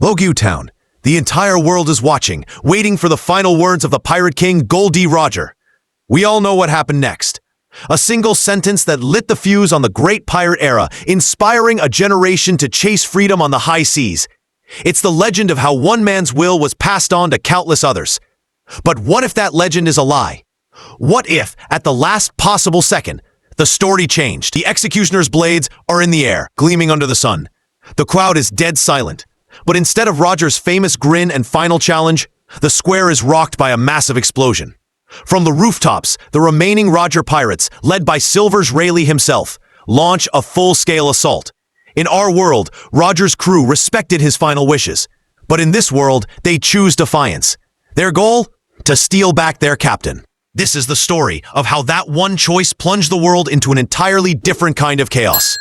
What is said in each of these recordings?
Logu Town. The entire world is watching, waiting for the final words of the Pirate King Gol D. We all know what happened next. A single sentence that lit the fuse on the great pirate era, inspiring a generation to chase freedom on the high seas. It's the legend of how one man's will was passed on to countless others. But what if that legend is a lie? What if, at the last possible second, the story changed? The executioner's blades are in the air, gleaming under the sun. The crowd is dead silent. But instead of Roger's famous grin and final challenge, the square is rocked by a massive explosion. From the rooftops, the remaining Roger pirates, led by Silver's Rayleigh himself, launch a full-scale assault. In our world, Roger's crew respected his final wishes. But in this world, they choose defiance. Their goal? To steal back their captain. This is the story of how that one choice plunged the world into an entirely different kind of chaos.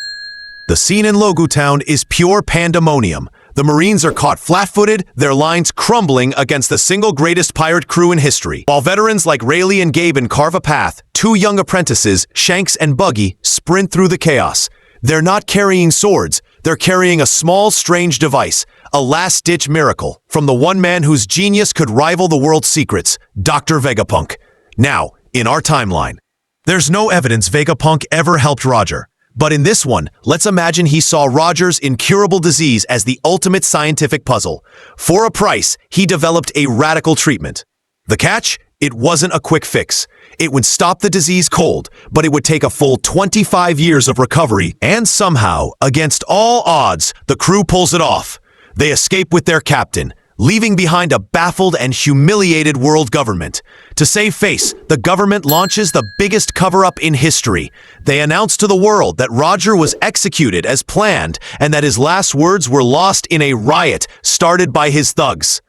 The scene in Logu Town is pure pandemonium. The Marines are caught flat-footed, their lines crumbling against the single greatest pirate crew in history. While veterans like Rayleigh and Gaben carve a path, two young apprentices, Shanks and Buggy, sprint through the chaos. They're not carrying swords, they're carrying a small, strange device, a last-ditch miracle, from the one man whose genius could rival the world's secrets, Dr. Vegapunk. Now, in our timeline, there's no evidence Vegapunk ever helped Roger. But in this one, let's imagine he saw Roger's incurable disease as the ultimate scientific puzzle. For a price, he developed a radical treatment. The catch? It wasn't a quick fix. It would stop the disease cold, but it would take a full 25 years of recovery. And somehow, against all odds, the crew pulls it off. They escape with their captain, leaving behind a baffled and humiliated world government. To save face, the government launches the biggest cover-up in history. They announce to the world that Roger was executed as planned and that his last words were lost in a riot started by his thugs.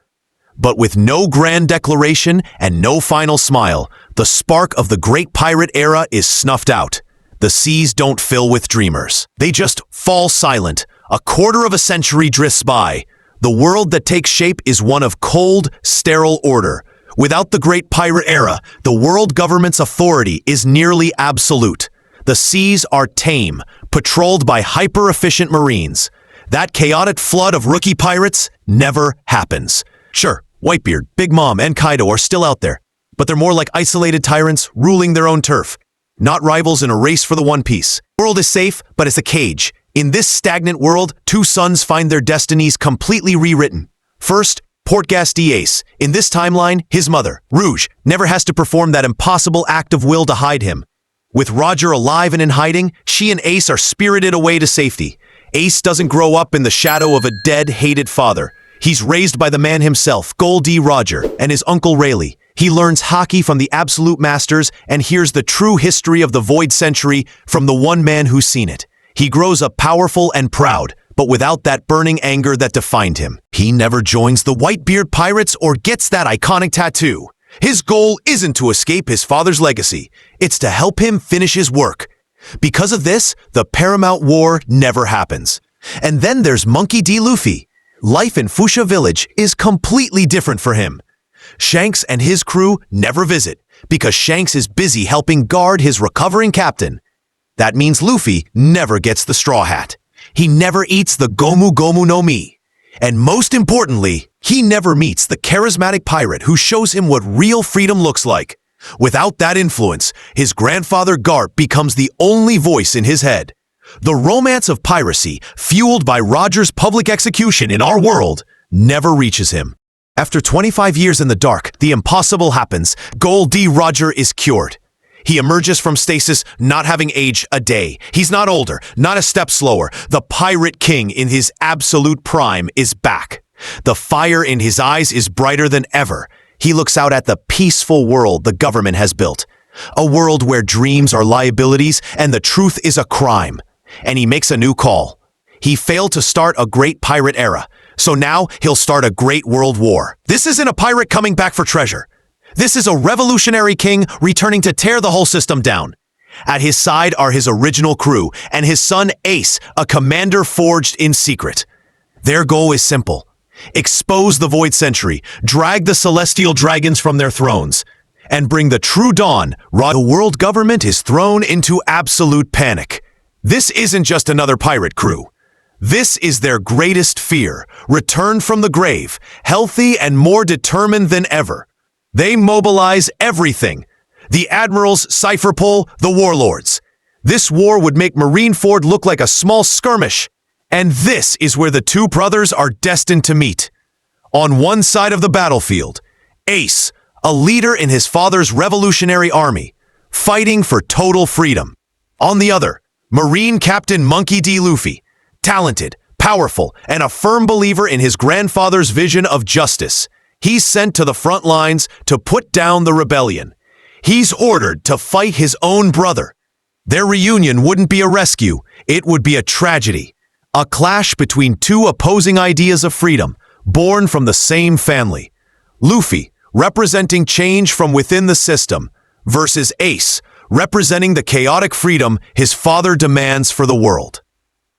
But with no grand declaration and no final smile, the spark of the great pirate era is snuffed out. The seas don't fill with dreamers. They just fall silent. A quarter of a century drifts by. The world that takes shape is one of cold, sterile order. Without the great pirate era, the world government's authority is nearly absolute. The seas are tame, patrolled by hyper-efficient Marines. That chaotic flood of rookie pirates never happens. Sure, Whitebeard, Big Mom, and Kaido are still out there, but they're more like isolated tyrants ruling their own turf, not rivals in a race for the One Piece. The world is safe, but it's a cage. In this stagnant world, two sons find their destinies completely rewritten. First, Portgas Ace. In this timeline, his mother, Rouge, never has to perform that impossible act of will to hide him. With Roger alive and in hiding, she and Ace are spirited away to safety. Ace doesn't grow up in the shadow of a dead, hated father. He's raised by the man himself, Gol D. and his uncle Rayleigh. He learns hockey from the absolute masters and hears the true history of the Void Century from the one man who's seen it. He grows up powerful and proud, but without that burning anger that defined him. He never joins the Whitebeard Pirates or gets that iconic tattoo. His goal isn't to escape his father's legacy. It's to help him finish his work. Because of this, the Paramount War never happens. And then there's Monkey D. Luffy. Life in Fuchsia Village is completely different for him. Shanks and his crew never visit, because Shanks is busy helping guard his recovering captain. That means Luffy never gets the straw hat. He never eats the Gomu Gomu no Mi. And most importantly, he never meets the charismatic pirate who shows him what real freedom looks like. Without that influence, his grandfather Garp becomes the only voice in his head. The romance of piracy, fueled by Roger's public execution in our world, never reaches him. After 25 years in the dark, the impossible happens. Gol D. Roger is cured. He emerges from stasis not having aged a day. He's not older, not a step slower. The Pirate King in his absolute prime is back. The fire in his eyes is brighter than ever. He looks out at the peaceful world the government has built. A world where dreams are liabilities and the truth is a crime. And he makes a new call. He failed to start a great pirate era, so now he'll start a great world war. This isn't a pirate coming back for treasure. This is a revolutionary king returning to tear the whole system down. At his side are his original crew and his son Ace, a commander forged in secret. Their goal is simple. Expose the Void Century, drag the celestial dragons from their thrones, and bring the true dawn. The world government is thrown into absolute panic. This isn't just another pirate crew. This is their greatest fear, returned from the grave, healthy and more determined than ever. They mobilize everything. The admirals, cipher pull, the warlords. This war would make Marineford look like a small skirmish. And this is where the two brothers are destined to meet. On one side of the battlefield, Ace, a leader in his father's revolutionary army, fighting for total freedom. On the other, Marine Captain Monkey D. Luffy, talented, powerful, and a firm believer in his grandfather's vision of justice. He's sent to the front lines to put down the rebellion. He's ordered to fight his own brother. Their reunion wouldn't be a rescue, it would be a tragedy. A clash between two opposing ideas of freedom, born from the same family. Luffy, representing change from within the system, versus Ace, representing the chaotic freedom his father demands for the world.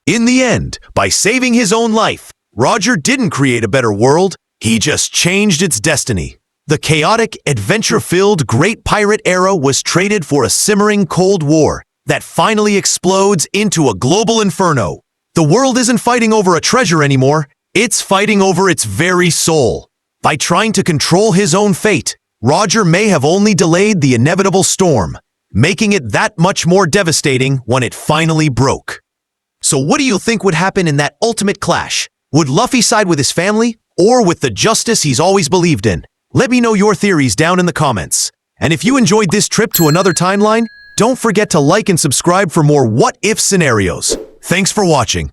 In the end, by saving his own life, Roger didn't create a better world, he just changed its destiny. The chaotic, adventure-filled Great Pirate Era was traded for a simmering Cold War that finally explodes into a global inferno. The world isn't fighting over a treasure anymore, it's fighting over its very soul. By trying to control his own fate, Roger may have only delayed the inevitable storm, making it that much more devastating when it finally broke. So what do you think would happen in that ultimate clash? Would Luffy side with his family, or with the justice he's always believed in? Let me know your theories down in the comments. And if you enjoyed this trip to another timeline, don't forget to like and subscribe for more what-if scenarios. Thanks for watching.